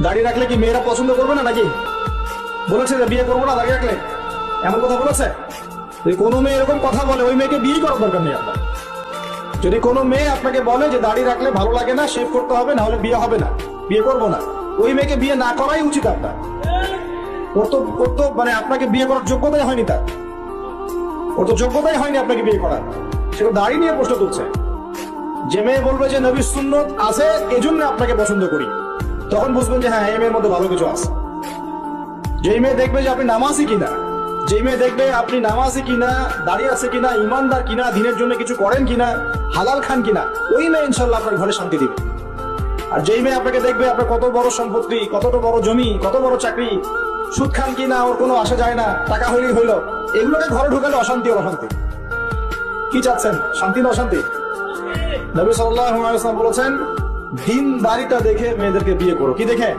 দাড়ি রাখলে কি মেয়েরা পছন্দ করবে না নাকি? বলেছে যে বিয়ে করবো না দাড়ি রাখলে, এমন কথা বলেছে? যদি কোনো মেয়ে এরকম কথা বলে ওই মেয়েকে বিয়ে করার দরকার নেই আপনার। যদি কোনো মেয়ে আপনাকে বলে যে দাড়ি রাখলে ভালো লাগে না, শেভ করতে হবে, না হলে বিয়ে হবে না, বিয়ে করবো না, ওই মেয়েকে বিয়ে না করাই উচিত আপনার। ওর তো মানে আপনাকে বিয়ে করার যোগ্যতাই হয়নি তার, ওর তো যোগ্যতাই হয়নি আপনাকে বিয়ে করার, সে তো দাড়ি নিয়ে প্রশ্ন তুলছে। যে মেয়ে বলবে যে নবীর সুন্নত আছে এজন্য আপনাকে পছন্দ করি, তখন বুঝবেন যে হ্যাঁ এই মেয়ের মধ্যে ভালো কিছু আছে। যেই মেয়ে দেখবে যে আপনি নামাজি কিনা, যেই মেয়ে দেখবে আপনি নামাজি কিনা, দাঁড়িয়ে আছে কিনা, ইমানদার কিনা, দিনের জন্য কিছু করেন কিনা, হালাল খান কিনা, ওই মেয়ে ইনশাল্লাহ আপনার ঘরে শান্তি দিবে। আর যেই মেয়ে আপনাকে দেখবে আপনার কত বড় সম্পত্তি, কতটা বড় জমি, কত বড় চাকরি, সুদ খান কিনা ওর কোনো আসা যায় না, টাকা হইলেই হইল, এগুলোকে ঘরে ঢুকালে অশান্তি আর অশান্তি। কি চাচ্ছেন, শান্তি না অশান্তি? নবী সাল্লাল্লাহু আলাইহি ওয়াসাল্লাম বলেছেন দিনদারিতা দেখে মেয়েদেরকে বিয়ে করো। কি দেখে?